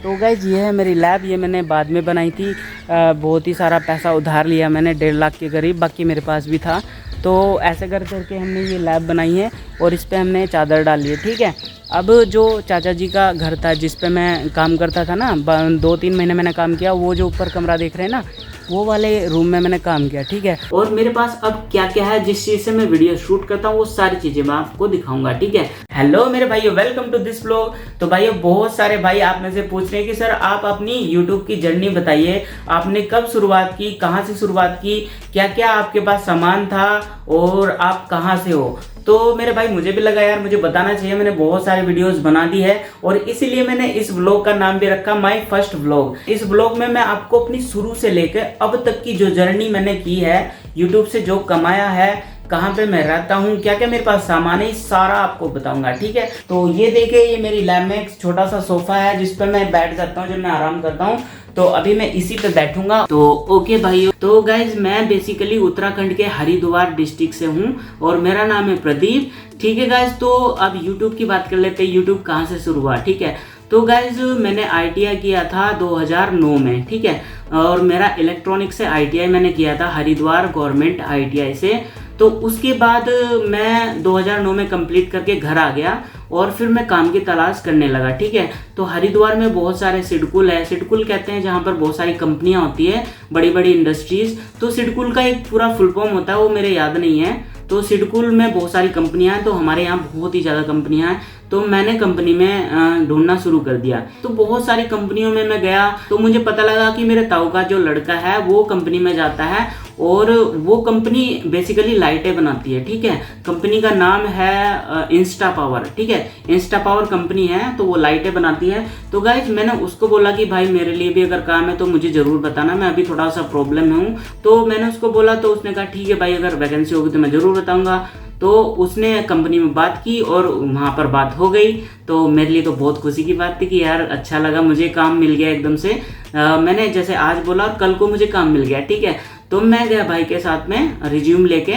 तो गाइज ये है मेरी लैब, ये मैंने बाद में बनाई थी। बहुत ही सारा पैसा उधार लिया मैंने, 1.5 लाख के करीब, बाकी मेरे पास भी था। तो ऐसे कर करके हमने ये लैब बनाई है और इस पे हमने चादर डाली है। ठीक है, अब जो चाचा जी का घर था जिस पे मैं काम करता था ना, 2-3 महीने मैंने काम किया, वो जो ऊपर कमरा देख रहे हैं ना, वो वाले रूम में मैंने काम किया। ठीक है, और मेरे पास अब क्या क्या है जिस चीज़ से मैं वीडियो शूट करता हूँ वो सारी चीज़ें मैं आपको दिखाऊंगा। ठीक है, हेलो मेरे भाइयों, वेलकम टू दिस व्लॉग। तो भाइयों, बहुत सारे भाई आप में से पूछ रहे हैं कि सर आप अपनी यूट्यूब की जर्नी बताइए, आपने कब शुरुआत की, कहाँ से शुरुआत की, क्या क्या आपके पास सामान था और आप कहाँ से हो। तो मेरे भाई मुझे भी लगा यार मुझे बताना चाहिए, मैंने बहुत सारे वीडियोस बना दी है और इसीलिए मैंने इस व्लॉग का नाम भी रखा माय फर्स्ट व्लॉग। इस व्लॉग में मैं आपको अपनी शुरू से लेकर अब तक की जो जर्नी मैंने की है, यूट्यूब से जो कमाया है, कहाँ पे मैं रहता हूँ, क्या क्या मेरे पास सामान है, सारा आपको बताऊंगा। ठीक है, तो ये देखिए, ये मेरी लैब में एक छोटा सा सोफा है जिस पे मैं बैठ जाता हूँ जब मैं आराम करता हूँ। तो अभी मैं इसी पे बैठूंगा। तो ओके भाइयों, तो गाइज मैं बेसिकली उत्तराखंड के हरिद्वार डिस्ट्रिक्ट से हूँ और मेरा नाम है प्रदीप। ठीक है गाइज, तो अब यूट्यूब की बात कर लेते हैं, यूट्यूब कहाँ से शुरू हुआ। ठीक है, तो गाइज मैंने ITI किया था 2009 में। ठीक है, और मेरा इलेक्ट्रॉनिक से ITI मैंने किया था हरिद्वार गवर्नमेंट ITI से। तो उसके बाद मैं 2009 में कंप्लीट करके घर आ गया और फिर मैं काम की तलाश करने लगा। ठीक है, तो हरिद्वार में बहुत सारे सिडकुल है, सिडकुल कहते हैं जहाँ पर बहुत सारी कंपनियाँ होती है, बड़ी बड़ी इंडस्ट्रीज। तो सिडकुल का एक पूरा फुल फॉर्म होता है, वो मेरे याद नहीं है। तो सिडकुल में बहुत सारी कंपनियां हैं, तो हमारे यहाँ बहुत ही ज़्यादा कंपनियां हैं। तो मैंने कंपनी में ढूंढना शुरू कर दिया। तो बहुत सारी कंपनियों में मैं गया, तो मुझे पता लगा कि मेरे ताऊ का जो लड़का है वो कंपनी में जाता है और वो कंपनी बेसिकली लाइटें बनाती है। ठीक है, कंपनी का नाम है इंस्टा पावर। ठीक है, इंस्टा पावर कंपनी है, तो वो लाइटें बनाती है। तो गाइज मैंने उसको बोला कि भाई मेरे लिए भी अगर काम है तो मुझे जरूर बताना, मैं अभी थोड़ा सा प्रॉब्लम में हूँ। तो मैंने उसको बोला, तो उसने कहा ठीक है भाई, अगर वैकेंसी होगी तो मैं जरूर बताऊंगा। तो उसने कंपनी में बात की और वहाँ पर बात हो गई। तो मेरे लिए तो बहुत खुशी की बात थी कि यार अच्छा लगा, मुझे काम मिल गया एकदम से। मैंने जैसे आज बोला और कल को मुझे काम मिल गया। ठीक है, तो मैं गया भाई के साथ में रिज्यूम लेके,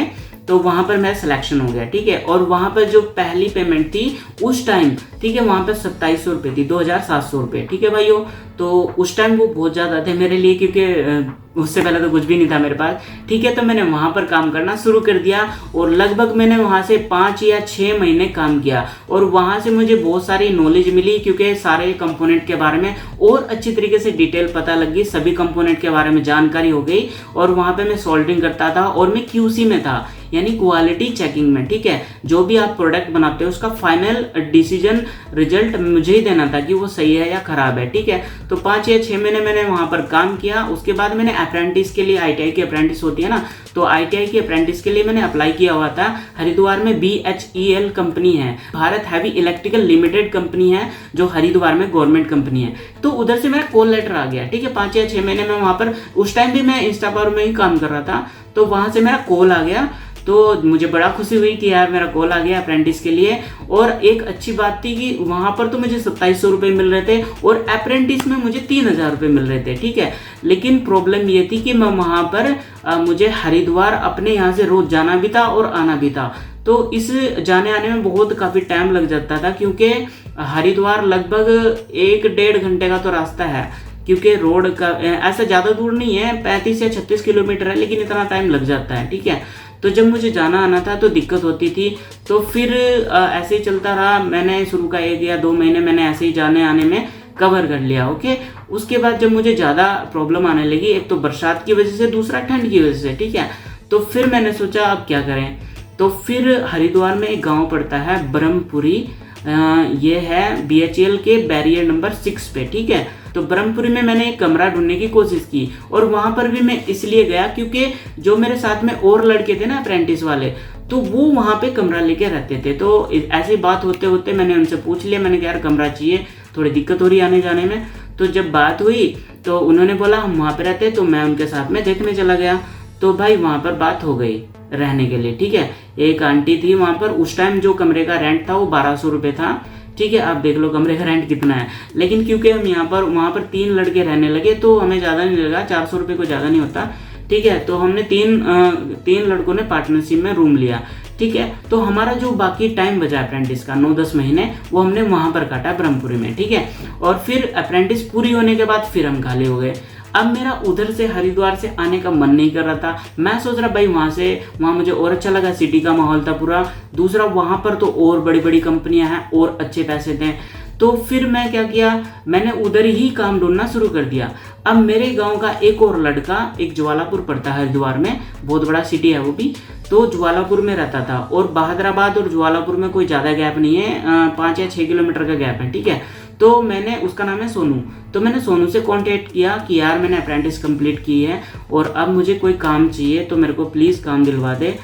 तो वहाँ पर मेरा सिलेक्शन हो गया। ठीक है, और वहाँ पर जो पहली पेमेंट थी उस टाइम, ठीक है, वहाँ पर 2700 रुपये थी, 2700 रुपये। ठीक है भाइयों, तो उस टाइम वो बहुत ज़्यादा थे मेरे लिए, क्योंकि उससे पहले तो कुछ भी नहीं था मेरे पास। ठीक है, तो मैंने वहाँ पर काम करना शुरू कर दिया और लगभग मैंने वहाँ से 5 या 6 महीने काम किया और वहाँ से मुझे बहुत सारी नॉलेज मिली, क्योंकि सारे कंपोनेंट के बारे में और अच्छी तरीके से डिटेल पता लगी, सभी कंपोनेंट के बारे में जानकारी हो गई। और वहाँ पे मैं सोल्डरिंग करता था और मैं QC में था, यानी क्वालिटी चेकिंग में। ठीक है, जो भी आप प्रोडक्ट बनाते हो उसका फाइनल डिसीजन रिजल्ट मुझे ही देना था कि वो सही है या खराब है। ठीक है, तो 5 या 6 महीने मैंने वहां पर काम किया। उसके बाद मैंने अप्रेंटिस के लिए, ITI की अप्रेंटिस होती है ना, तो ITI की अप्रेंटिस के लिए मैंने अप्लाई किया हुआ था। हरिद्वार में BHEL कंपनी है, Bharat heavy electrical limited company है, जो हरिद्वार में गवर्नमेंट कंपनी है। तो उधर से मेरा कॉल लेटर आ गया। ठीक है, 5 या 6 महीने में वहां पर, उस टाइम भी मैं इंस्टा पावर में ही काम कर रहा था, तो वहां से मेरा कॉल आ गया। तो मुझे बड़ा खुशी हुई कि यार मेरा कॉल आ गया अप्रेंटिस के लिए। और एक अच्छी बात थी कि वहां पर तो मुझे 2700 रुपये मिल रहे थे और अप्रेंटिस में मुझे 3000 रुपये मिल रहे थे। ठीक है, लेकिन प्रॉब्लम ये थी कि मैं वहां पर मुझे हरिद्वार अपने यहाँ से रोज जाना भी था और आना भी था। तो इस जाने आने में बहुत काफ़ी टाइम लग जाता था, क्योंकि हरिद्वार लगभग 1-1.5 घंटे का तो रास्ता है, क्योंकि रोड का ऐसा ज़्यादा दूर नहीं है, 35 या 36 किलोमीटर है, लेकिन इतना टाइम लग जाता है। ठीक है, तो जब मुझे जाना आना था तो दिक्कत होती थी। तो फिर ऐसे ही चलता रहा, मैंने शुरू का 1 या 2 महीने मैंने ऐसे ही जाने आने में कवर कर लिया। ओके, उसके बाद जब मुझे ज़्यादा प्रॉब्लम आने लगी, एक तो बरसात की वजह से, दूसरा ठंड की वजह से। ठीक है, तो फिर मैंने सोचा अब क्या करें। तो फिर हरिद्वार में एक गाँव पड़ता है ब्रह्मपुरी, ये है BHEL के बैरियर नंबर 6 पे। ठीक है, तो ब्रह्मपुरी में मैंने एक कमरा ढूंढने की कोशिश की और वहां पर भी मैं इसलिए गया क्योंकि जो मेरे साथ में और लड़के थे ना अप्रेंटिस वाले, तो वो वहां पे कमरा लेके रहते थे। तो ऐसी बात होते होते मैंने उनसे पूछ लिया, मैंने कहा यार कमरा चाहिए, थोड़ी दिक्कत हो रही है आने जाने में। तो जब बात हुई तो उन्होंने बोला हम वहाँ पे रहते, तो मैं उनके साथ में देखने चला गया। तो भाई वहाँ पर बात हो गई रहने के लिए। ठीक है, एक आंटी थी वहाँ पर, उस टाइम जो कमरे का रेंट था वो 1200 रुपये था। ठीक है, आप देख लो कमरे का रेंट कितना है। लेकिन क्योंकि हम यहाँ पर वहाँ पर 3 लड़के रहने लगे तो हमें ज़्यादा नहीं लगा, 400 रुपये को ज़्यादा नहीं होता। ठीक है, तो हमने तीन लड़कों ने पार्टनरशिप में रूम लिया। ठीक है। तो हमारा जो बाकी टाइम बचा अप्रेंटिस का 9-10 महीने, वो हमने वहाँ पर काटा ब्रह्मपुरी में, ठीक है। और फिर अप्रेंटिस पूरी होने के बाद फिर हम खाली हो गए। अब मेरा उधर से हरिद्वार से आने का मन नहीं कर रहा था। मैं सोच रहा भाई वहाँ मुझे और अच्छा लगा, सिटी का माहौल था पूरा। दूसरा वहाँ पर तो और बड़ी बड़ी कंपनियां हैं और अच्छे पैसे थे। तो फिर मैं क्या किया, मैंने उधर ही काम ढूंढना शुरू कर दिया। अब मेरे गांव का एक और लड़का, एक ज्वालापुर पड़ता है हरिद्वार में, बहुत बड़ा सिटी है वो भी, तो ज्वालापुर में रहता था। और बहादुराबाद और ज्वालापुर में कोई ज़्यादा गैप नहीं है, 5 या 6 किलोमीटर का गैप है, ठीक है। तो मैंने, उसका नाम है सोनू, तो मैंने सोनू से कांटेक्ट किया कि यार मैंने अप्रेंटिस कंप्लीट की है और अब मुझे कोई काम चाहिए, तो मेरे को प्लीज़ काम दिलवा दे।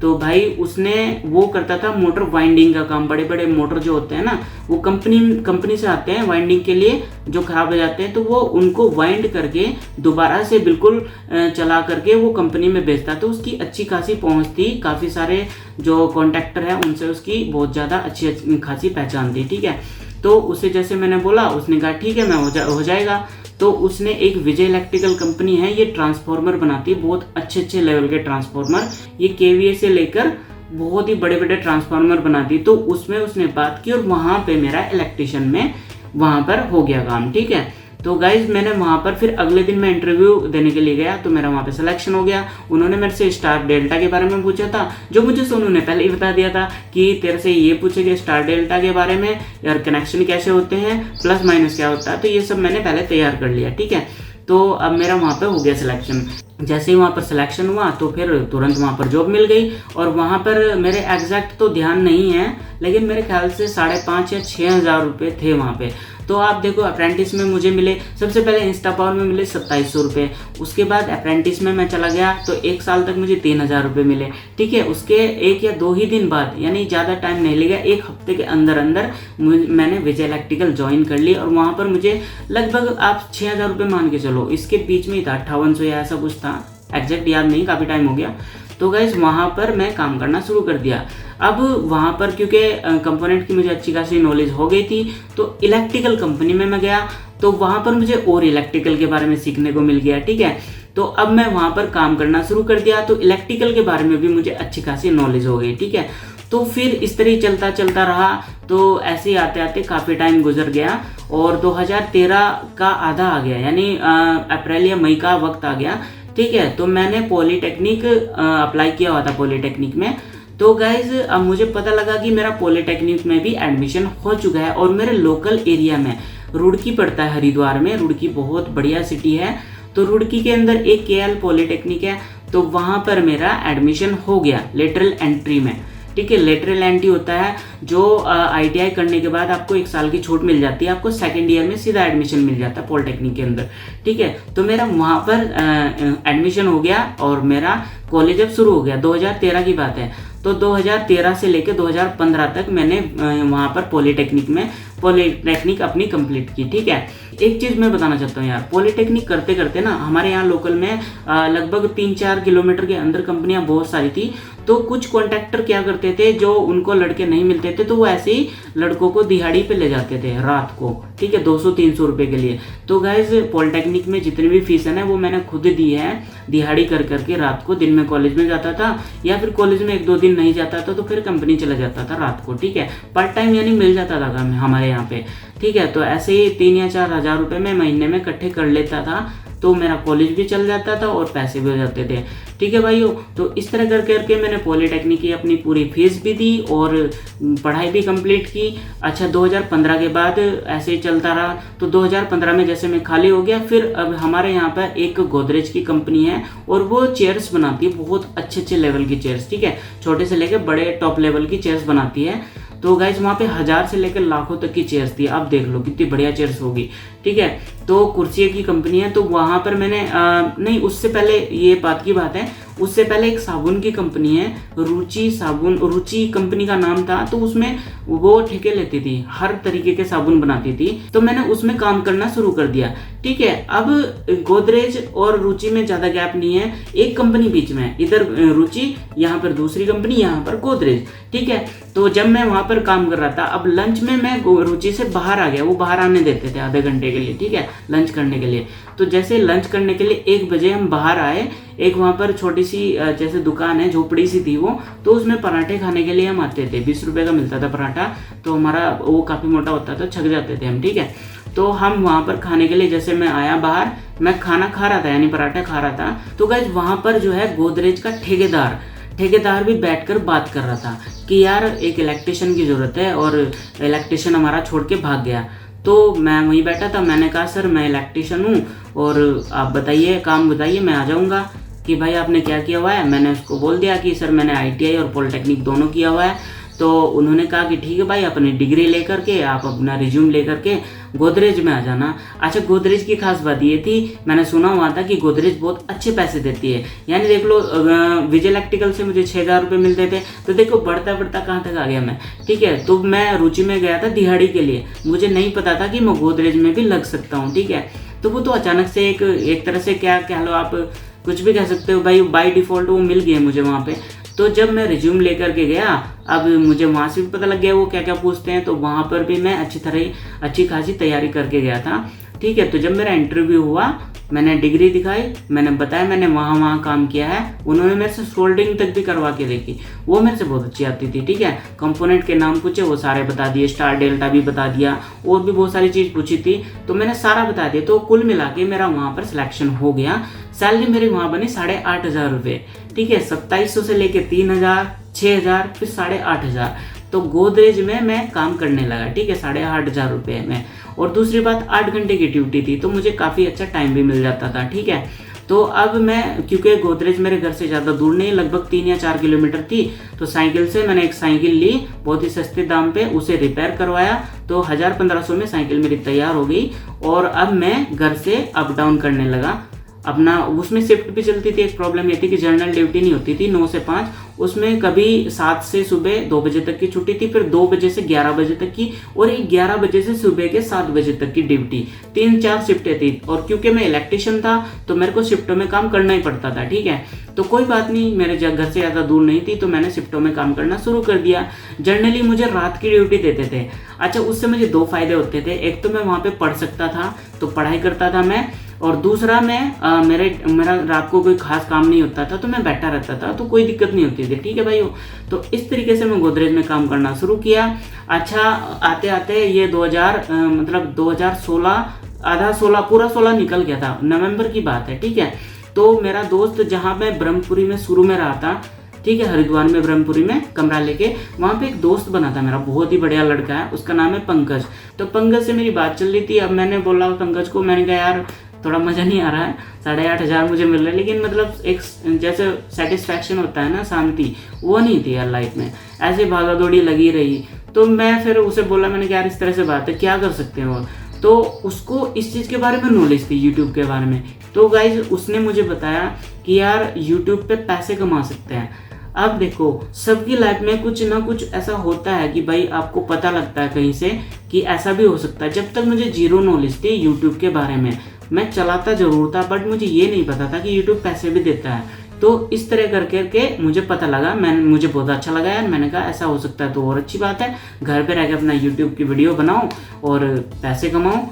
तो भाई उसने, वो करता था मोटर वाइंडिंग का काम। बड़े बड़े मोटर जो होते हैं ना, वो कंपनी से आते हैं वाइंडिंग के लिए, जो खराब हो जाते हैं, तो वो उनको वाइंड करके दोबारा से बिल्कुल चला करके वो कंपनी में बेचता। तो उसकी अच्छी खासी पहुंच थी, काफ़ी सारे जो कॉन्ट्रैक्टर हैं उनसे उसकी बहुत ज़्यादा अच्छी खासी पहचान थी, ठीक है। तो उसे जैसे मैंने बोला, उसने कहा ठीक है मैं हो जाएगा। तो उसने एक विजय इलेक्ट्रिकल कंपनी है, ये ट्रांसफार्मर बनाती है, बहुत अच्छे लेवल के ट्रांसफार्मर, ये केवीए से लेकर बहुत ही बड़े बड़े ट्रांसफार्मर बनाती है। तो उसमें उसने बात की और वहाँ पे मेरा इलेक्ट्रिशियन में वहाँ पर हो गया काम, ठीक है। तो गाइज मैंने वहाँ पर फिर अगले दिन मैं इंटरव्यू देने के लिए गया, तो मेरा वहाँ पे सिलेक्शन हो गया। उन्होंने मेरे से स्टार डेल्टा के बारे में पूछा था, जो मुझे सोनू ने पहले ही बता दिया था कि तेरे से ये पूछेंगे स्टार डेल्टा के बारे में, यार कनेक्शन कैसे होते हैं, प्लस माइनस क्या होता है, तो ये सब मैंने पहले तैयार कर लिया, ठीक है। तो अब मेरा वहाँ पे हो गया सिलेक्शन। जैसे ही वहाँ पर सिलेक्शन हुआ तो फिर तुरंत वहाँ पर जॉब मिल गई। और वहाँ पर मेरे एग्जैक्ट तो ध्यान नहीं है, लेकिन मेरे ख्याल से 5,500 या 6,000 रुपये थे वहाँ पे। तो आप देखो, अप्रेंटिस में मुझे मिले, सबसे पहले इंस्टा पावर में मिले 2700 रुपये। उसके बाद अप्रेंटिस में मैं चला गया तो 1 साल तक मुझे 3,000 रुपये मिले, ठीक है। उसके 1 या 2 ही दिन बाद, यानी ज़्यादा टाइम नहीं लगा, 1 हफ्ते के अंदर अंदर मैंने विजय इलेक्ट्रिकल ज्वाइन कर ली। और वहाँ पर मुझे लगभग आप 6,000 रुपये मान के चलो, इसके बीच में ही था, 5800 या ऐसा कुछ था, एग्जैक्ट याद नहीं, काफ़ी टाइम हो गया। तो गाइज वहाँ पर मैं काम करना शुरू कर दिया। अब वहाँ पर क्योंकि कंपोनेंट की मुझे अच्छी खासी नॉलेज हो गई थी, तो इलेक्ट्रिकल कंपनी में मैं गया, तो वहाँ पर मुझे और इलेक्ट्रिकल के बारे में सीखने को मिल गया, ठीक है। तो अब मैं वहाँ पर काम करना शुरू कर दिया, तो इलेक्ट्रिकल के बारे में भी मुझे अच्छी खासी नॉलेज हो गई, ठीक है। तो फिर इस तरह चलता रहा। तो ऐसे ही आते आते काफ़ी टाइम गुजर गया और 2013 का आधा आ गया, यानी अप्रैल या मई का वक्त आ गया, ठीक है। तो मैंने पॉलीटेक्निक अप्लाई किया हुआ था, पॉलीटेक्निक में। तो गाइज अब मुझे पता लगा कि मेरा पॉलीटेक्निक में भी एडमिशन हो चुका है और मेरे लोकल एरिया में, रुड़की पड़ता है हरिद्वार में, रुड़की बहुत बढ़िया सिटी है। तो रुड़की के अंदर एक केएल पॉलीटेक्निक है, तो वहाँ पर मेरा एडमिशन हो गया लेटरल एंट्री में, ठीक है। लेटरल एंट्री होता है जो ITI करने के बाद आपको 1 साल की छूट मिल जाती है, आपको सेकेंड ईयर में सीधा एडमिशन मिल जाता है पॉलिटेक्निक के अंदर, ठीक है। तो मेरा वहाँ पर एडमिशन हो गया और मेरा कॉलेज अब शुरू हो गया। 2013 की बात है। तो 2013 से लेकर 2015 तक मैंने वहाँ पर पॉलीटेक्निक अपनी कंप्लीट की, ठीक है। एक चीज़ मैं बताना चाहता हूँ यार, पॉलीटेक्निक करते करते ना हमारे यहाँ लोकल में लगभग 3-4 किलोमीटर के अंदर कंपनियाँ बहुत सारी थी। तो कुछ कॉन्ट्रैक्टर क्या करते थे, जो उनको लड़के नहीं मिलते थे, तो वो ऐसे ही लड़कों को दिहाड़ी पे ले जाते थे रात को, ठीक है, 200-300 रुपये के लिए। तो गाइज पॉलिटेक्निक में जितनी भी फीस है ना, वो मैंने खुद दी है, दिहाड़ी कर करके रात को। दिन में कॉलेज में जाता था, या फिर कॉलेज में 1-2 दिन नहीं जाता था तो फिर कंपनी चला जाता था रात को, ठीक है। पार्ट टाइम यानी मिल जाता था काम हमारे यहाँ पे, ठीक है। तो ऐसे ही 3 या 4 हज़ार रुपये में महीने में इकट्ठे कर लेता था, तो मेरा कॉलेज भी चल जाता था और पैसे भी हो जाते थे, ठीक है भाइयों। तो इस तरह कर करके मैंने पॉलीटेक्निक की अपनी पूरी फीस भी दी और पढ़ाई भी कंप्लीट की। अच्छा, 2015 के बाद ऐसे ही चलता रहा। तो 2015 में जैसे मैं खाली हो गया, फिर अब हमारे यहाँ पर एक गोदरेज की कंपनी है और वो चेयर्स बनाती है, बहुत अच्छे लेवल की चेयर्स, ठीक है, छोटे से लेकर बड़े टॉप लेवल की चेयर्स बनाती है। तो गाइज वहाँ पे 1000 से लेकर लाखों तक की चेयर्स थी। आप देख लो कितनी बढ़िया चेयर्स होगी, ठीक है। तो कुर्सी की कंपनी है, तो वहाँ पर मैंने नहीं, उससे पहले, ये बात की बात है, उससे पहले एक साबुन की कंपनी है, रुचि साबुन, रुचि कंपनी का नाम था। तो उसमें वो ठेके लेती थी, हर तरीके के साबुन बनाती थी। तो मैंने उसमें काम करना शुरू कर दिया, ठीक है। अब गोदरेज और रुचि में ज़्यादा गैप नहीं है, एक कंपनी बीच में, इधर रुचि, यहाँ पर दूसरी कंपनी, यहाँ पर गोदरेज, ठीक है। तो जब मैं वहाँ पर काम कर रहा था, अब लंच में मैं रुचि से बाहर आ गया, वो बाहर आने देते थे आधे घंटे के लिए, ठीक है। लंच करने के लिए। तो जैसे लंच करने के लिए 1 बजे हम बाहर आए, एक वहाँ पर छोटी सी जैसे दुकान है, झोपड़ी सी थी वो, तो उसमें पराठे खाने के लिए हम आते थे। 20 रुपये का मिलता था पराठा, तो हमारा वो काफ़ी मोटा होता था, छक जाते थे हम, ठीक है। तो हम वहाँ पर खाने के लिए, जैसे मैं आया बाहर, मैं खाना खा रहा था यानी पराठा खा रहा था, तो गाइस वहाँ पर जो है गोदरेज का ठेकेदार भी बैठकर बात कर रहा था कि यार एक इलेक्ट्रिशियन की ज़रूरत है, और इलेक्ट्रिशियन हमारा छोड़ के भाग गया। तो मैं वहीं बैठा था, मैंने कहा सर मैं इलेक्ट्रिशियन हूँ और आप बताइए, काम बताइए, मैं आ जाऊँगा। कि भाई आपने क्या किया हुआ है? मैंने उसको बोल दिया कि सर मैंने ITI और पॉलिटेक्निक दोनों किया हुआ है। तो उन्होंने कहा कि ठीक है भाई, अपनी डिग्री लेकर के, आप अपना रिज्यूम लेकर के गोदरेज में आ जाना। अच्छा, गोदरेज की खास बात ये थी, मैंने सुना हुआ था कि गोदरेज बहुत अच्छे पैसे देती है। यानी देख लो, विजय इलेक्ट्रिकल से मुझे 6,000 रुपये मिलते थे, तो देखो बढ़ता बढ़ता कहाँ तक आ गया मैं, ठीक है। तो मैं रुचि में गया था दिहाड़ी के लिए, मुझे नहीं पता था कि मैं गोदरेज में भी लग सकता हूँ, ठीक है। तो वो तो अचानक से एक तरह से क्या कह लो आप, कुछ भी कह सकते हो भाई, बाय डिफ़ॉल्ट वो मिल गया मुझे वहाँ पे। तो जब मैं रिज्यूम लेकर के गया, अब मुझे वहाँ से भी पता लग गया वो क्या क्या पूछते हैं, तो वहाँ पर भी मैं अच्छी खासी तैयारी करके गया था, ठीक है। तो जब मेरा इंटरव्यू हुआ, मैंने डिग्री दिखाई, मैंने बताया मैंने वहाँ काम किया है। उन्होंने मेरे से सोल्डरिंग तक भी करवा के देखी, वो मेरे से बहुत अच्छी आती थी, ठीक है। कंपोनेंट के नाम पूछे, वो सारे बता दिए, स्टार डेल्टा भी बता दिया, और भी बहुत सारी चीज़ पूछी थी, तो मैंने सारा बता दिया। तो कुल मिला के मेरा वहाँ पर सिलेक्शन हो गया। सैलरी मेरी वहाँ बनी 8,500 रुपये, ठीक है। 2700 से लेके 3,000, 6,000, फिर 8,500। तो गोदरेज में मैं काम करने लगा, ठीक है, 8,500 रुपये में। और दूसरी बात, 8 घंटे की ड्यूटी थी, तो मुझे काफ़ी अच्छा टाइम भी मिल जाता था, ठीक है। तो अब मैं, क्योंकि गोदरेज मेरे घर से ज़्यादा दूर नहीं, लगभग 3 या 4 किलोमीटर थी, तो साइकिल से मैंने एक साइकिल ली बहुत ही सस्ते दाम पे, उसे रिपेयर करवाया, तो 1,000-1,500 में साइकिल मेरी तैयार हो गई। और अब मैं घर से अप डाउन करने लगा अपना। उसमें शिफ्ट भी चलती थी। एक प्रॉब्लम ये थी कि जनरल ड्यूटी नहीं होती थी 9 से 5, उसमें कभी 7 से सुबह 2 बजे तक की छुट्टी थी, फिर 2 बजे से 11 बजे तक की, और एक 11 बजे से सुबह के 7 बजे तक की ड्यूटी। 3-4 शिफ्टें थी, और क्योंकि मैं इलेक्ट्रिशियन था तो मेरे को शिफ्टों में काम करना ही पड़ता था, ठीक है। तो कोई बात नहीं, मेरे घर से ज़्यादा दूर नहीं थी, तो मैंने शिफ्टों में काम करना शुरू कर दिया। जनरली मुझे रात की ड्यूटी देते थे। अच्छा, उससे मुझे 2 फायदे होते थे। एक तो मैं वहाँ पे पढ़ सकता था, तो पढ़ाई करता था मैं, और दूसरा मैं मेरा रात को कोई खास काम नहीं होता था, तो मैं बैठा रहता था, तो कोई दिक्कत नहीं होती थी, ठीक है भाई। तो इस तरीके से मैं गोदरेज में काम करना शुरू किया। अच्छा, आते आते ये 2016, आधा 16, पूरा 16 निकल गया था, नवंबर की बात है, ठीक है। तो मेरा दोस्त, जहाँ मैं ब्रह्मपुरी में शुरू में रहा था, ठीक है, हरिद्वार में ब्रह्मपुरी में कमरा लेके, वहाँ पे एक दोस्त बना था मेरा, बहुत ही बढ़िया लड़का है, उसका नाम है पंकज। तो पंकज से मेरी बात चल रही थी। अब मैंने बोला पंकज को, मैंने कहा यार थोड़ा मज़ा नहीं आ रहा है, 8,500 मुझे मिल रहा है, लेकिन मतलब एक जैसे सेटिस्फैक्शन होता है ना, शांति, वो नहीं थी यार लाइफ में, ऐसे भागा दौड़ी लगी रही। तो मैं फिर उसे बोला, मैंने कहा यार इस तरह से बात है, क्या कर सकते हैं। और तो उसको इस चीज़ के बारे में नॉलेज थी, यूट्यूब के बारे में। तो गाइज उसने मुझे बताया कि यार यूट्यूब पे पैसे कमा सकते हैं। अब देखो, सबकी लाइफ में कुछ ना कुछ ऐसा होता है कि भाई आपको पता लगता है कहीं से कि ऐसा भी हो सकता है। जब तक मुझे जीरो नॉलेज थी यूट्यूब के बारे में, मैं चलाता जरूर था, बट मुझे ये नहीं पता था कि यूट्यूब पैसे भी देता है। तो इस तरह करके मुझे पता लगा, मुझे बहुत अच्छा लगा यार। मैंने कहा ऐसा हो सकता है तो और अच्छी बात है, घर पे रह के अपना यूट्यूब की वीडियो बनाओ और पैसे कमाओ।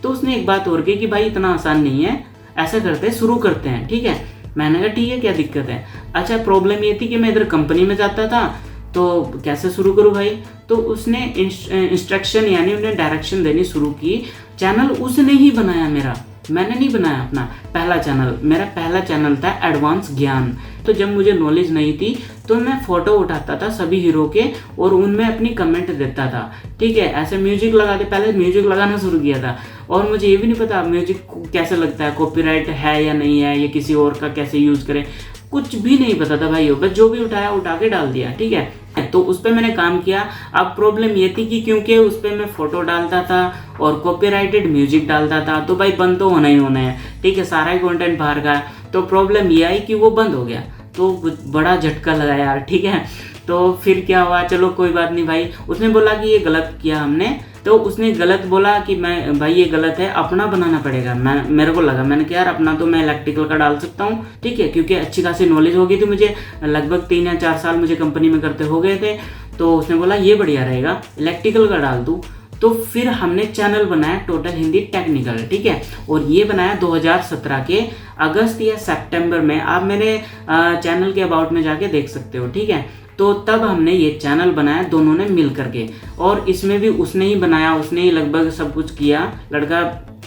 तो उसने एक बात और की कि भाई इतना आसान नहीं है, ऐसा करते हैं, शुरू करते हैं, ठीक है। मैंने कहा ठीक है, क्या दिक्कत है। अच्छा, प्रॉब्लम ये थी कि मैं इधर कंपनी में जाता था, तो कैसे शुरू करूँ भाई। तो उसने इंस्ट्रक्शन यानी उन्हें डायरेक्शन देनी शुरू की। चैनल उसने ही बनाया मेरा, मैंने नहीं बनाया अपना पहला चैनल। मेरा पहला चैनल था एडवांस ज्ञान। तो जब मुझे नॉलेज नहीं थी तो मैं फ़ोटो उठाता था सभी हीरो के और उनमें अपनी कमेंट देता था, ठीक है। ऐसे म्यूजिक लगाते, पहले म्यूजिक लगाना शुरू किया था, और मुझे ये भी नहीं पता म्यूजिक कैसे लगता है, कॉपीराइट है या नहीं है, या किसी और का कैसे यूज़ करें, कुछ भी नहीं पता था भाई। बस जो भी उठाया उठा के डाल दिया, ठीक है। तो उस पर मैंने काम किया। अब प्रॉब्लम ये थी कि क्योंकि उस पर मैं फ़ोटो डालता था और कॉपीराइटेड म्यूजिक डालता था, तो भाई बंद तो होना ही होना है, ठीक है, सारा ही कंटेंट बाहर का। तो प्रॉब्लम ये आई कि वो बंद हो गया, तो बड़ा झटका लगा यार, ठीक है। तो फिर क्या हुआ, चलो कोई बात नहीं भाई। उसने बोला कि ये गलत किया हमने, तो उसने गलत बोला कि मैं भाई ये गलत है, अपना बनाना पड़ेगा। मेरे को लगा, मैंने कहा यार अपना तो मैं इलेक्ट्रिकल का डाल सकता हूँ, ठीक है, क्योंकि अच्छी खासी नॉलेज हो गई थी मुझे, लगभग 3 या 4 साल मुझे कंपनी में करते हो गए थे। तो उसने बोला ये बढ़िया रहेगा, इलेक्ट्रिकल का डाल दूँ। तो फिर हमने चैनल बनाया टोटल हिंदी टेक्निकल, ठीक है। और ये बनाया 2017 के अगस्त या सितंबर में। आप मेरे चैनल के अबाउट में जाके देख सकते हो, ठीक है। तो तब हमने ये चैनल बनाया दोनों ने मिल करके, और इसमें भी उसने ही बनाया, उसने ही लगभग सब कुछ किया। लड़का,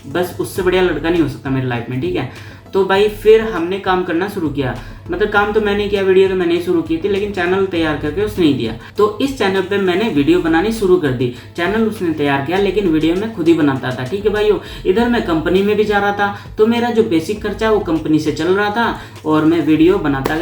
बस उससे बढ़िया लड़का नहीं हो सकता मेरी लाइफ में, ठीक है। तो भाई फिर हमने काम करना शुरू किया, मतलब काम तो मैंने किया, वीडियो तो मैंने ही शुरू की थी, लेकिन चैनल तैयार करके उसने ही दिया। तो इस चैनल पे मैंने वीडियो बनानी शुरू कर दी। चैनल उसने तैयार किया, लेकिन वीडियो मैं खुद ही बनाता था, ठीक है भाइयों। इधर मैं कंपनी में भी जा रहा था, तो मेरा जो बेसिक खर्चा है वो कंपनी से चल रहा था, और मैं वीडियो बनाता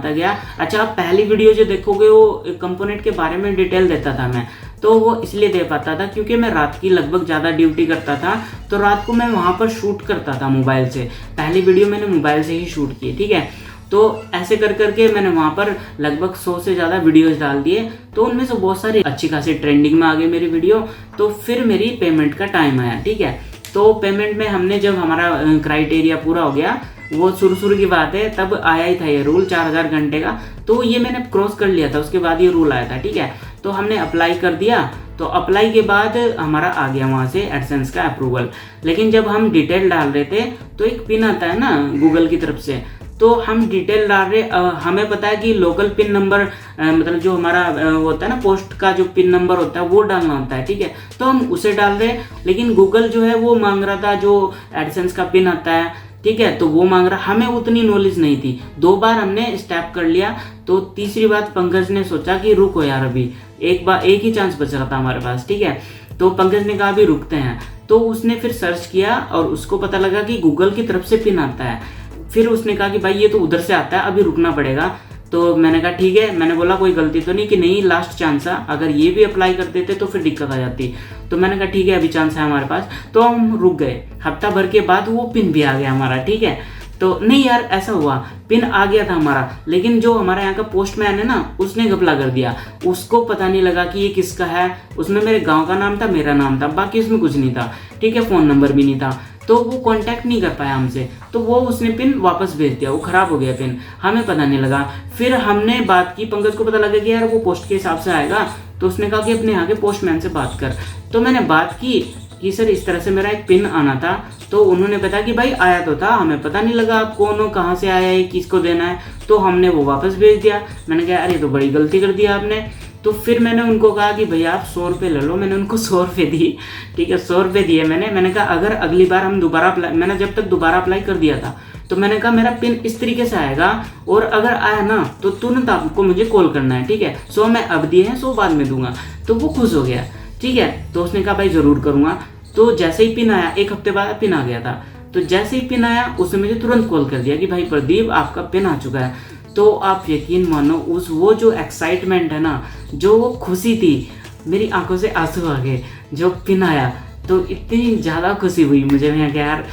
गया। अच्छा, आप पहली वीडियो जो देखोगे वो कंपोनेंट के बारे में डिटेल देता था मैं, तो वो इसलिए दे पाता था क्योंकि मैं रात की लगभग ज़्यादा ड्यूटी करता था, तो रात को मैं वहाँ पर शूट करता था मोबाइल से। पहली वीडियो मैंने मोबाइल से ही शूट की, ठीक है। तो ऐसे कर करके मैंने वहाँ पर लगभग 100 से ज़्यादा वीडियोस डाल दिए, तो उनमें से बहुत सारी अच्छी खासी ट्रेंडिंग में आ गई मेरी वीडियो। तो फिर मेरी पेमेंट का टाइम आया, ठीक है। तो पेमेंट में हमने, जब हमारा क्राइटेरिया पूरा हो गया, वो शुरू की बात है, तब आया ही था ये रूल 4000 घंटे का, तो ये मैंने क्रॉस कर लिया था, उसके बाद ये रूल आया था, ठीक है। तो हमने अप्लाई कर दिया, तो अप्लाई के बाद हमारा आ गया वहाँ से एडसेंस का अप्रूवल। लेकिन जब हम डिटेल डाल रहे थे, तो एक पिन आता है ना गूगल की तरफ से, तो हम डिटेल डाल रहे, हमें पता है कि लोकल पिन नंबर, मतलब जो हमारा होता है ना पोस्ट का जो पिन नंबर होता है वो डालना होता है, ठीक है। तो हम उसे डाल रहे, लेकिन गूगल जो है वो मांग रहा था जो एडसेंस का पिन आता है, ठीक है, तो वो मांग रहा। हमें उतनी नॉलेज नहीं थी, 2 बार हमने स्टेप कर लिया। तो तीसरी बात पंकज ने सोचा कि रुको यार, अभी एक ही चांस बच रहा था हमारे पास, ठीक है। तो पंकज ने कहा अभी रुकते हैं, तो उसने फिर सर्च किया और उसको पता लगा कि गूगल की तरफ से पिन आता है। फिर उसने कहा कि भाई ये तो उधर से आता है, अभी रुकना पड़ेगा। तो मैंने कहा ठीक है, मैंने बोला कोई गलती तो नहीं, कि नहीं लास्ट चांस है, अगर ये भी अप्लाई कर देते तो फिर दिक्कत आ जाती। तो मैंने कहा ठीक है अभी चांस है हमारे पास, तो हम रुक गए। हफ्ता भर के बाद वो पिन भी आ गया हमारा, ठीक है। तो नहीं यार, ऐसा हुआ, पिन आ गया था हमारा, लेकिन जो हमारे यहाँ का पोस्टमैन है ना, उसने घपला कर दिया। उसको पता नहीं लगा कि ये किसका है। उसमें मेरे गांव का नाम था, मेरा नाम था, बाकी उसमें कुछ नहीं था, ठीक है, फ़ोन नंबर भी नहीं था। तो वो कांटेक्ट नहीं कर पाया हमसे, तो वो उसने पिन वापस भेज दिया, वो खराब हो गया पिन, हमें पता नहीं लगा। फिर हमने बात की, पंकज को पता लगा कि यार वो पोस्ट के हिसाब से आएगा, तो उसने कहा कि अपने यहाँ के पोस्टमैन से बात कर। तो मैंने बात की कि सर इस तरह से मेरा एक पिन आना था, तो उन्होंने बताया कि भाई आया तो था, हमें पता नहीं लगा आप कौन हो, कहाँ से आया है, किसको देना है, तो हमने वो वापस भेज दिया। मैंने कहा अरे तो बड़ी गलती कर दिया आपने। तो फिर मैंने उनको कहा कि भैया आप 100 रुपये ले लो, मैंने उनको 100 रुपये दिए, ठीक है, 100 रुपये दिए मैंने कहा अगर अगली बार हम दोबारा अप्लाई, मैंने जब तक दोबारा अप्लाई कर दिया था, तो मैंने कहा मेरा पिन इस तरीके से आएगा, और अगर आया ना तो तुरंत आपको मुझे कॉल करना है, ठीक है। 100 मैं अब दिए हैं, 100 बाद में दूंगा। तो वो खुश हो गया, ठीक है। तो उसने कहा भाई ज़रूर करूँगा। तो जैसे ही पिन आया, 1 हफ्ते बाद पिन आ गया था, तो जैसे ही पिन आया उसने मुझे तुरंत कॉल कर दिया कि भाई प्रदीप आपका पिन आ चुका है। तो आप यकीन मानो वो जो एक्साइटमेंट है ना, जो वो खुशी थी, मेरी आंखों से आंसू आ गए जो पिन आया। तो इतनी ज़्यादा खुशी हुई मुझे, मैं क्या यार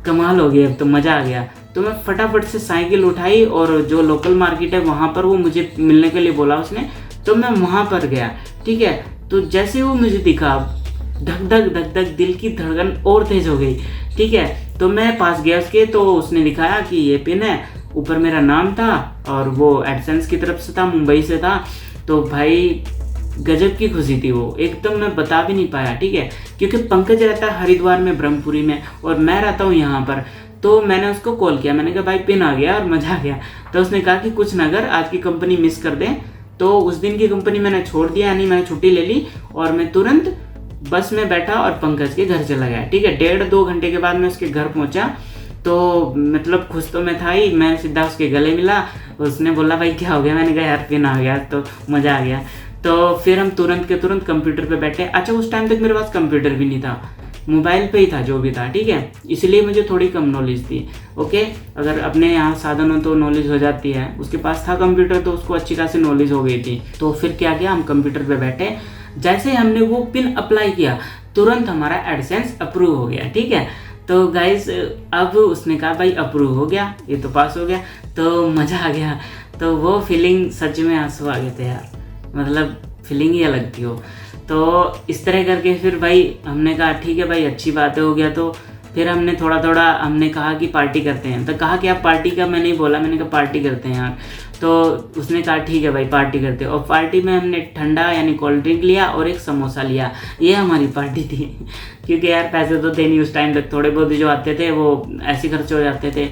कमाल हो गया, अब तो मज़ा आ गया। तो मैं फटाफट से साइकिल उठाई, और जो लोकल मार्केट है वहाँ पर वो मुझे मिलने के लिए बोला उसने, तो मैं वहाँ पर गया, ठीक है। तो जैसे वो मुझे दिखा, धक धक दिल की धड़कन और तेज हो गई, ठीक है। तो मैं पास गया उसके, तो उसने दिखाया कि ये पिन है, ऊपर मेरा नाम था, और वो एडसेंस की तरफ से था, मुंबई से था। तो भाई गजब की खुशी थी वो, एकदम मैं बता भी नहीं पाया, ठीक है। क्योंकि पंकज रहता है हरिद्वार में, ब्रह्मपुरी में, और मैं रहता हूँ यहाँ पर। तो मैंने उसको कॉल किया, मैंने कहा भाई पिन आ गया और मजा आ गया। तो उसने कहा कि कुछ ना कर, आज की कंपनी मिस कर दें। तो उस दिन की कंपनी मैंने छोड़ दिया, यानी मैंने छुट्टी ले ली, और मैं तुरंत बस में बैठा और पंकज के घर चला गया, ठीक है। 1.5-2 घंटे के बाद मैं उसके घर पहुंचा। तो मतलब खुश तो मैं था ही, मैं सीधा उसके गले मिला। उसने बोला भाई क्या हो गया, मैंने कहा यार पिन आ गया, तो मज़ा आ गया। तो फिर हम तुरंत के तुरंत कंप्यूटर पे बैठे। अच्छा उस टाइम तक मेरे पास कंप्यूटर भी नहीं था, मोबाइल पे ही था जो भी था, ठीक है, इसलिए मुझे थोड़ी कम नॉलेज थी। ओके, अगर अपने यहाँ साधन हो तो नॉलेज हो जाती है, उसके पास था कंप्यूटर तो उसको अच्छी खासी नॉलेज हो गई थी। तो फिर क्या किया, हम कंप्यूटर पे बैठे, जैसे हमने वो पिन अप्लाई किया तुरंत हमारा एडसेंस अप्रूव हो गया, ठीक है। तो गाइस अब उसने कहा भाई अप्रूव हो गया, ये तो पास हो गया, तो मज़ा आ गया। तो वो फीलिंग सच में आंसू आ गए थे यार, मतलब फीलिंग ही अलग थी वो। तो इस तरह करके फिर भाई हमने कहा ठीक है भाई अच्छी बात है, हो गया। तो फिर हमने थोड़ा थोड़ा हमने कहा कि पार्टी करते हैं, तो कहा कि आप पार्टी का, मैं नहीं बोला, मैंने कहा पार्टी करते हैं यार। तो उसने कहा ठीक है भाई पार्टी करते हैं। और पार्टी में हमने ठंडा यानी कोल्ड ड्रिंक लिया और एक समोसा लिया, ये हमारी पार्टी थी। क्योंकि यार पैसे तो थे नहीं उस टाइम तक, थोड़े बहुत जो आते थे वो ऐसे खर्च हो जाते थे।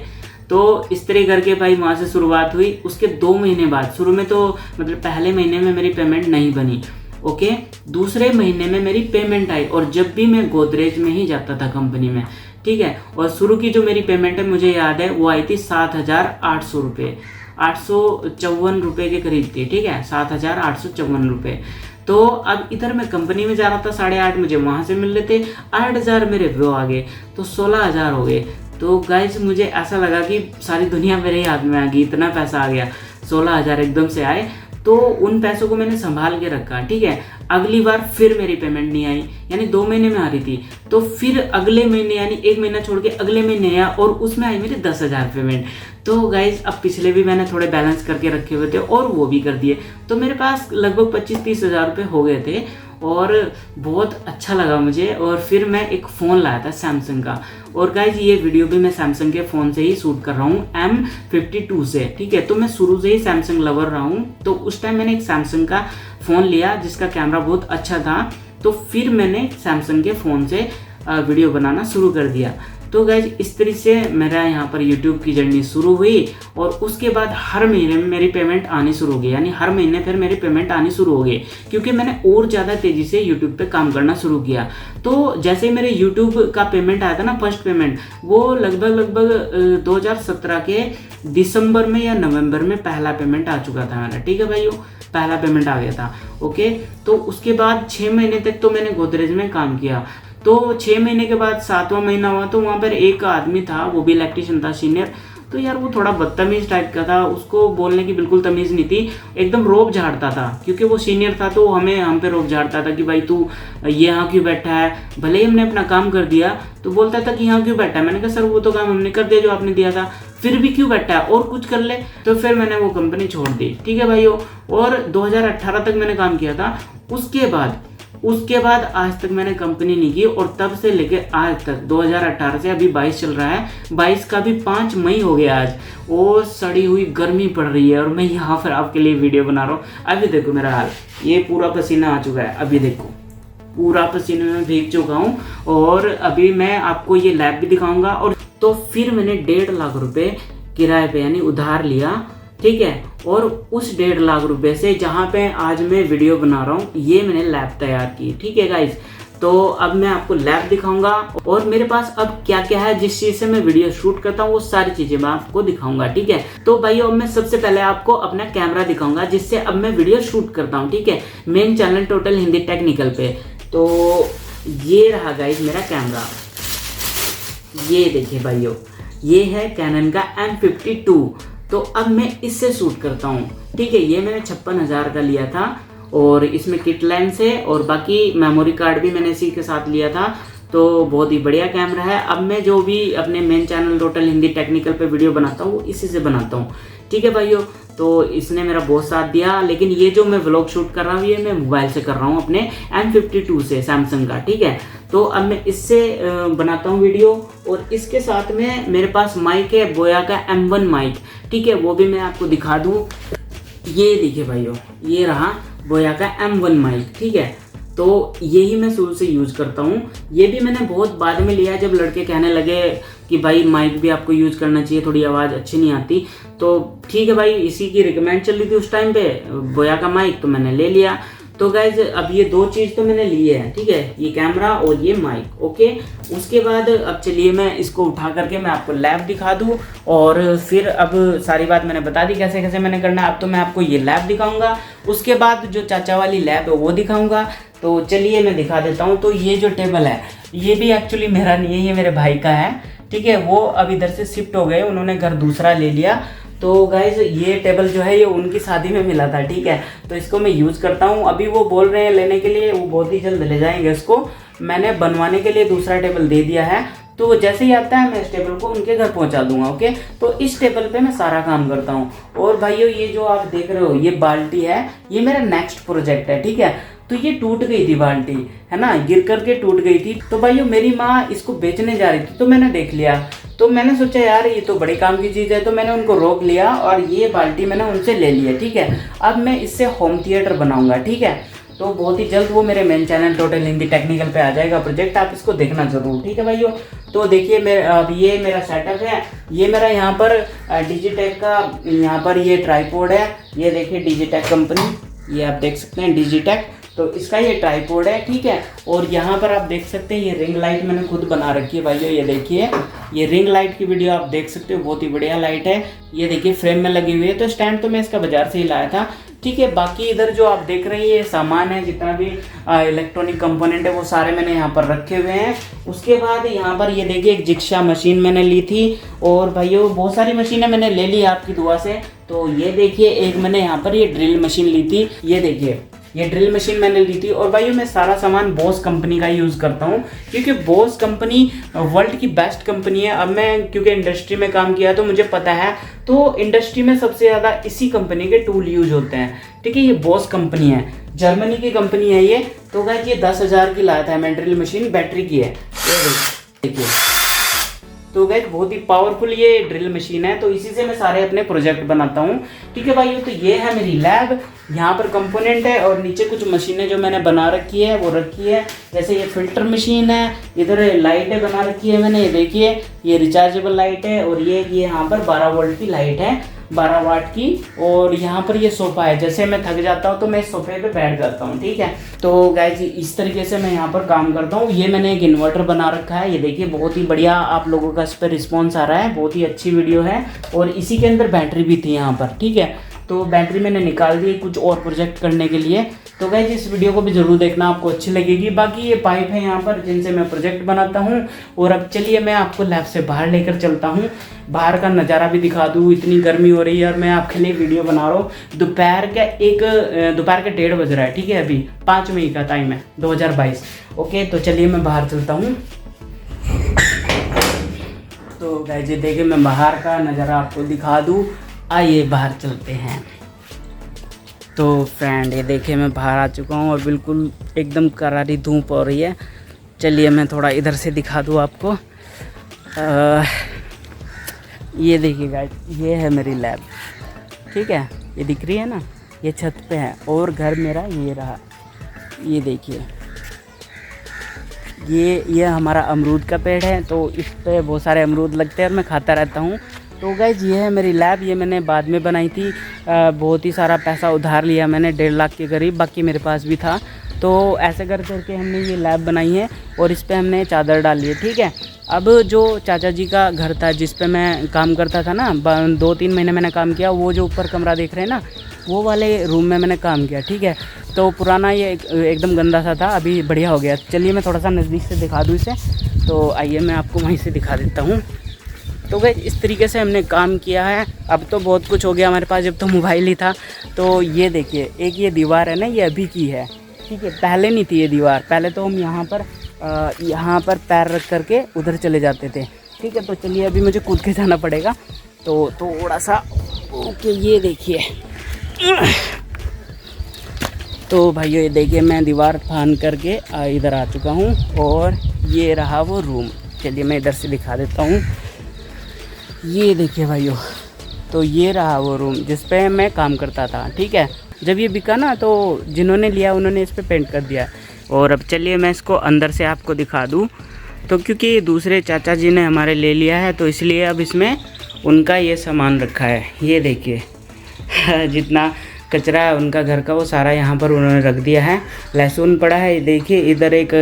तो इस तरह करके भाई वहाँ से शुरुआत हुई। उसके 2 महीने बाद, शुरू में तो मतलब पहले महीने में मेरी पेमेंट नहीं बनी, ओके, दूसरे महीने में मेरी पेमेंट आई। और जब भी मैं गोदरेज में ही जाता था कंपनी में, ठीक है। और शुरू की जो मेरी पेमेंट है मुझे याद है वो आई थी 7,800 रुपये, 854 रुपये के करीब थी, ठीक है, 7,854 रुपये। तो अब इधर मैं कंपनी में जा रहा था 8:30, मुझे वहाँ से मिल रहे थे 8,000, मेरे वो आ गए तो 16,000 हो गए। तो गाइस मुझे ऐसा लगा कि सारी दुनिया मेरे ही हाथ में आ गई, इतना पैसा आ गया, 16,000 एकदम से आए। तो उन पैसों को मैंने संभाल के रखा, ठीक है। अगली बार फिर मेरी पेमेंट नहीं आई, यानी 2 महीने में आ रही थी। तो फिर अगले महीने यानी 1 महीना छोड़ के अगले महीने आया और उसमें आई मेरी 10,000 पेमेंट। तो गाइज अब पिछले भी मैंने थोड़े बैलेंस करके रखे हुए थे और वो भी कर दिए, तो मेरे पास लगभग 25-30 हज़ार रुपये हो गए थे और बहुत अच्छा लगा मुझे। और फिर मैं एक फ़ोन लाया था सैमसंग का। और गाइज ये वीडियो भी मैं सैमसंग के फ़ोन से ही शूट कर रहा हूँ, M52 से, ठीक है। तो मैं शुरू से ही सैमसंग लवर रहा हूँ। तो उस टाइम मैंने एक सैमसंग का फ़ोन लिया जिसका कैमरा बहुत अच्छा था। तो फिर मैंने सैमसंग के फ़ोन से वीडियो बनाना शुरू कर दिया। तो गाइज इस तरह से मेरा यहाँ पर YouTube की जर्नी शुरू हुई। और उसके बाद हर महीने में मेरी पेमेंट आनी शुरू हो गई, यानी हर महीने फिर मेरी पेमेंट आनी शुरू हो गई, क्योंकि मैंने और ज़्यादा तेज़ी से YouTube पे काम करना शुरू किया। तो जैसे ही मेरे YouTube का पेमेंट आया था ना, फर्स्ट पेमेंट, वो लगभग 2017 के दिसंबर में या नवंबर में पहला पेमेंट आ चुका था मेरा, ठीक है भाइयों, पहला पेमेंट आ गया था, ओके। तो उसके बाद 6 महीने तक तो मैंने गोदरेज में काम किया। तो 6 महीने के बाद 7वां महीना हुआ तो वहाँ पर एक आदमी था, वो भी इलेक्ट्रीशियन था, सीनियर। तो यार वो थोड़ा बदतमीज टाइप का था, उसको बोलने की बिल्कुल तमीज़ नहीं थी, एकदम रोब झाड़ता था। क्योंकि वो सीनियर था तो हम पे रोब झाड़ता था कि भाई तू ये यहाँ क्यों बैठा है। भले ही हमने अपना काम कर दिया तो बोलता था कि यहाँ क्यों बैठा है। मैंने कहा सर वो तो काम हमने कर दिया जो आपने दिया था, फिर भी क्यों बैठा है, और कुछ कर ले। तो फिर मैंने वो कंपनी छोड़ दी, ठीक है भाइयों। और 2018 तक मैंने काम किया था। उसके बाद आज तक मैंने कंपनी नहीं की। और तब से लेके आज तक 2018 से अभी 22 चल रहा है, 22 का भी 5 मई हो गया आज। और सड़ी हुई गर्मी पड़ रही है और मैं यहाँ पर आपके लिए वीडियो बना रहा हूँ। अभी देखो मेरा हाल, ये पूरा पसीना आ चुका है, अभी देखो पूरा पसीने में भीग चुका हूँ। और अभी मैं आपको ये लैब भी दिखाऊंगा। और तो फिर मैंने 1.5 लाख रुपए किराए पे यानी उधार लिया, ठीक है। और उस 1.5 लाख रुपए से जहाँ पे आज मैं वीडियो बना रहा हूँ, ये मैंने लैब तैयार की, ठीक है गाइज। तो अब मैं आपको लैब दिखाऊंगा और मेरे पास अब क्या क्या है जिस चीज़ से मैं वीडियो शूट करता हूँ, वो सारी चीज़ें मैं आपको दिखाऊंगा, ठीक है। तो भाई अब मैं सबसे पहले आपको अपना कैमरा दिखाऊंगा जिससे अब मैं वीडियो शूट करता हूँ, ठीक है, main channel total Hindi technical पे। तो ये रहा गाइज मेरा कैमरा, ये देखिए भाइयों, ये है कैनन का M52। तो अब मैं इससे शूट करता हूँ, ठीक है। ये मैंने 56,000 का लिया था और इसमें किट लेंस है और बाकी मेमोरी कार्ड भी मैंने इसी के साथ लिया था। तो बहुत ही बढ़िया कैमरा है। अब मैं जो भी अपने main channel total Hindi technical पे वीडियो बनाता हूँ वो इसी से बनाता हूँ, ठीक है भाइयों। तो इसने मेरा बहुत साथ दिया। लेकिन ये जो मैं व्लॉग शूट कर रहा हूँ ये मैं मोबाइल से कर रहा हूँ अपने M52 से, सैमसंग का, ठीक है। तो अब मैं इससे बनाता हूँ वीडियो। और इसके साथ में मेरे पास माइक है, बोया का M1 माइक, ठीक है, वो भी मैं आपको दिखा दूँ। ये देखिए भाइयों, ये रहा बोया का M1 माइक, ठीक है। तो यही मैं शुरू से यूज़ करता हूँ। ये भी मैंने बहुत बाद में लिया जब लड़के कहने लगे कि भाई माइक भी आपको यूज़ करना चाहिए, थोड़ी आवाज़ अच्छी नहीं आती। तो ठीक है भाई, इसी की रिकमेंड चल रही थी उस टाइम पे, बोया का माइक, तो मैंने ले लिया। तो गाइज अब ये 2 चीज़ तो मैंने ली है, ठीक है, ये कैमरा और ये माइक, ओके। उसके बाद अब चलिए मैं इसको उठा करके मैं आपको लैब दिखा दूँ। और फिर अब सारी बात मैंने बता दी कैसे कैसे मैंने करना है। अब तो मैं आपको ये लैब दिखाऊंगा, उसके बाद जो चाचा वाली लैब है वो दिखाऊंगा। तो चलिए मैं दिखा देता हूँ। तो ये जो टेबल है ये भी एक्चुअली मेरा नहीं है, ये मेरे भाई का है, ठीक है। वो अब इधर से शिफ्ट हो गए, उन्होंने घर दूसरा ले लिया। तो गाइज ये टेबल जो है ये उनकी शादी में मिला था, ठीक है। तो इसको मैं यूज़ करता हूँ। अभी वो बोल रहे हैं लेने के लिए, वो बहुत ही जल्द ले जाएंगे इसको। मैंने बनवाने के लिए दूसरा टेबल दे दिया है, तो जैसे ही आता है मैं इस टेबल को उनके घर पहुंचा दूंगा, ओके। तो इस टेबल पे मैं सारा काम करता हूँ। और भाइयों ये जो आप देख रहे हो ये बाल्टी है, ये मेरा नेक्स्ट प्रोजेक्ट है, ठीक है। तो ये टूट गई थी बाल्टी, है ना, गिर करके टूट गई थी। तो भाइयों मेरी माँ इसको बेचने जा रही थी, तो मैंने देख लिया, तो मैंने सोचा यार ये तो बड़े काम की चीज़ है, तो मैंने उनको रोक लिया और ये बाल्टी मैंने उनसे ले लिया, ठीक है। अब मैं इससे होम थिएटर बनाऊंगा, ठीक है। तो बहुत ही जल्द वो मेरे main channel total Hindi technical पे आ जाएगा प्रोजेक्ट, आप इसको देखना जरूर, ठीक है भाइयों। तो देखिए अब ये मेरा सेटअप है, ये मेरा यहाँ पर डिजिटेक का यहाँ पर ये ट्राइपॉड है, ये देखिए डिजिटेक कंपनी, ये आप देख सकते हैं डिजिटेक, तो इसका ये ट्राइपॉड है, ठीक है। और यहाँ पर आप देख सकते हैं ये रिंग लाइट मैंने खुद बना रखी है भाइयों, ये देखिए ये रिंग लाइट की वीडियो आप देख सकते हो, बहुत ही बढ़िया लाइट है, ये देखिए फ्रेम में लगी हुई है। तो स्टैंड तो मैं इसका बाजार से ही लाया था, ठीक है। बाकी इधर जो आप देख रहे हैं ये सामान है, जितना भी इलेक्ट्रॉनिक कंपोनेंट है वो सारे मैंने यहाँ पर रखे हुए हैं। उसके बाद यहाँ पर ये देखिए एक जिक्शा मशीन मैंने ली थी, और भाइयों बहुत सारी मशीनें मैंने ले ली आपकी दुआ से। तो ये देखिए एक मैंने यहाँ पर ये ड्रिल मशीन ली थी, ये देखिए ये ड्रिल मशीन मैंने ली थी। और भाइयों मैं सारा सामान बॉस कंपनी का यूज़ करता हूँ, क्योंकि बॉस कंपनी वर्ल्ड की बेस्ट कंपनी है। अब मैं क्योंकि इंडस्ट्री में काम किया तो मुझे पता है, तो इंडस्ट्री में सबसे ज़्यादा इसी कंपनी के टूल यूज होते हैं, ठीक है। ये बॉस कंपनी है, जर्मनी की कंपनी है ये। तो गाइस ये 10,000 की लाया था मैं ड्रिल मशीन, बैटरी की है, ये देखिए। तो गाइस बहुत ही पावरफुल ये ड्रिल मशीन है, तो इसी से मैं सारे अपने प्रोजेक्ट बनाता हूँ, ठीक है भाइयों। तो ये है मेरी लैब, यहाँ पर कंपोनेंट है और नीचे कुछ मशीनें जो मैंने बना रखी है वो रखी है, जैसे ये फिल्टर मशीन है, इधर लाइटें बना रखी है मैंने, ये देखिए ये रिचार्जेबल लाइट है, और ये यहाँ पर 12 वोल्ट की लाइट है, 12 वाट की। और यहाँ पर ये सोफा है, जैसे मैं थक जाता हूँ तो मैं इस सोफे पे बैठ जाता हूँ, ठीक है। तो गाइस इस तरीके से मैं यहाँ पर काम करता हूँ। ये मैंने एक इन्वर्टर बना रखा है, ये देखिए बहुत ही बढ़िया आप लोगों का इस पर रिस्पॉन्स आ रहा है, बहुत ही अच्छी वीडियो है। और इसी के अंदर बैटरी भी थी यहाँ पर, ठीक है। तो बैटरी मैंने निकाल दी कुछ और प्रोजेक्ट करने के लिए। तो गाइस इस वीडियो को भी ज़रूर देखना, आपको अच्छी लगेगी। बाकी ये पाइप है यहाँ पर जिनसे मैं प्रोजेक्ट बनाता हूँ। और अब चलिए मैं आपको लैब से बाहर लेकर चलता हूँ, बाहर का नज़ारा भी दिखा दूँ। इतनी गर्मी हो रही है और मैं आपके लिए वीडियो बना रहा हूँ। दोपहर के 1:30 बज रहा है, ठीक है। अभी 5 मई का टाइम है 2022। ओके तो चलिए मैं बाहर चलता हूँ। तो गाइस ये देखिए मैं बाहर का नज़ारा आपको दिखा दूँ, आइए बाहर चलते हैं। तो फ्रेंड ये देखिए मैं बाहर आ चुका हूँ और बिल्कुल एकदम करारी धूप हो रही है। चलिए मैं थोड़ा इधर से दिखा दूँ आपको। ये देखिए गाइस ये है मेरी लैब, ठीक है, ये दिख रही है ना, ये छत पे है। और घर मेरा ये रहा, ये देखिए ये हमारा अमरूद का पेड़ है, तो इस पे बहुत सारे अमरूद लगते हैं और मैं खाता रहता हूँ। तो गाइज ये है मेरी लैब, ये मैंने बाद में बनाई थी। बहुत ही सारा पैसा उधार लिया मैंने, 1.5 लाख के करीब, बाकी मेरे पास भी था। तो ऐसे कर करके हमने ये लैब बनाई है और इस पे हमने चादर डाली है, ठीक है। अब जो चाचा जी का घर था जिस पे मैं काम करता था ना, 2-3 महीने मैंने काम किया, वो जो ऊपर कमरा देख रहे हैं ना, वो वाले रूम में मैंने काम किया, ठीक है। तो पुराना ये एकदम गंदा सा था, अभी बढ़िया हो गया। चलिए मैं थोड़ा सा नज़दीक से दिखा दूँ इसे। तो आइए मैं आपको वहीं से दिखा देता हूँ। तो गाइस इस तरीके से हमने काम किया है। अब तो बहुत कुछ हो गया हमारे पास, जब तो मोबाइल ही था। तो ये देखिए एक ये दीवार है ना, ये अभी की है, ठीक है, पहले नहीं थी ये दीवार। पहले तो हम यहाँ पर पैर रख करके उधर चले जाते थे, ठीक है। तो चलिए अभी मुझे कूद के जाना पड़ेगा, तो थोड़ा सा ओके। ये देखिए तो भाइयों ये देखिए मैं दीवार फान करके इधर आ चुका हूँ और ये रहा वो रूम। चलिए मैं इधर से दिखा देता हूँ। ये देखिए भाइयों, तो ये रहा वो रूम जिस पे मैं काम करता था, ठीक है। जब ये बिका ना तो जिन्होंने लिया उन्होंने इस पे पेंट कर दिया। और अब चलिए मैं इसको अंदर से आपको दिखा दूँ। तो क्योंकि दूसरे चाचा जी ने हमारे ले लिया है, तो इसलिए अब इसमें उनका ये सामान रखा है। ये देखिए जितना कचरा है उनका घर का वो सारा यहाँ पर उन्होंने रख दिया है। लहसुन पड़ा है, देखिए इधर एक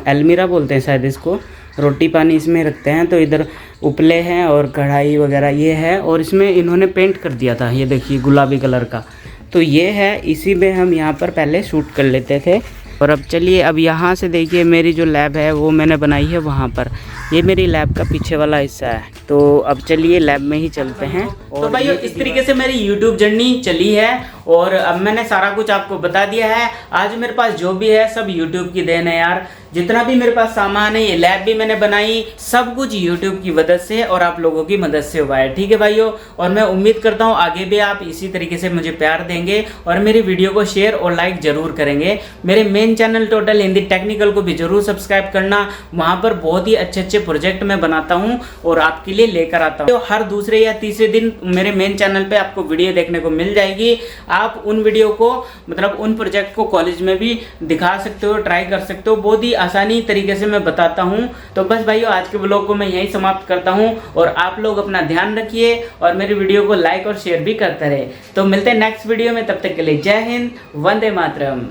अलमीरा बोलते हैं शायद इसको, रोटी पानी इसमें रखते हैं। तो इधर उपले हैं और कढ़ाई वगैरह ये है, और इसमें इन्होंने पेंट कर दिया था, ये देखिए गुलाबी कलर का। तो ये है, इसी में हम यहाँ पर पहले शूट कर लेते थे। और अब चलिए अब यहाँ से देखिए मेरी जो लैब है वो मैंने बनाई है वहाँ पर, ये मेरी लैब का पीछे वाला हिस्सा है। तो अब चलिए लैब में ही चलते हैं। तो भाइयों इस तरीके से मेरी यूट्यूब जर्नी चली है और अब मैंने सारा कुछ आपको बता दिया है। आज मेरे पास जो भी है सब यूट्यूब की देन है यार। जितना भी मेरे पास सामान है, ये लैब भी मैंने बनाई, सब कुछ यूट्यूब की मदद से और आप लोगों की मदद से हुआ है। ठीक है भाइयों, और मैं उम्मीद करता हूँ आगे भी आप इसी तरीके से मुझे प्यार देंगे और मेरी वीडियो को शेयर और लाइक जरूर करेंगे। मेरे main channel total Hindi technical को भी जरूर सब्सक्राइब करना। वहाँ पर बहुत ही अच्छे अच्छे प्रोजेक्ट मैं बनाता हूँ और आपके लिए लेकर आता हूँ। तो हर दूसरे या तीसरे दिन मेरे मेन चैनल पे आपको वीडियो देखने को मिल जाएगी। आप उन वीडियो को मतलब उन प्रोजेक्ट को कॉलेज में भी दिखा सकते हो, ट्राई कर सकते हो। बहुत ही आसानी तरीके से मैं बताता हूँ। तो बस भाइयों, आज के ब्लॉग को मैं यहीं समाप्त करता हूँ और आप लोग अपना ध्यान रखिए और मेरी वीडियो को लाइक और शेयर भी करते रहे। तो मिलते हैं नेक्स्ट वीडियो में, तब तक के लिए जय हिंद, वंदे मातरम।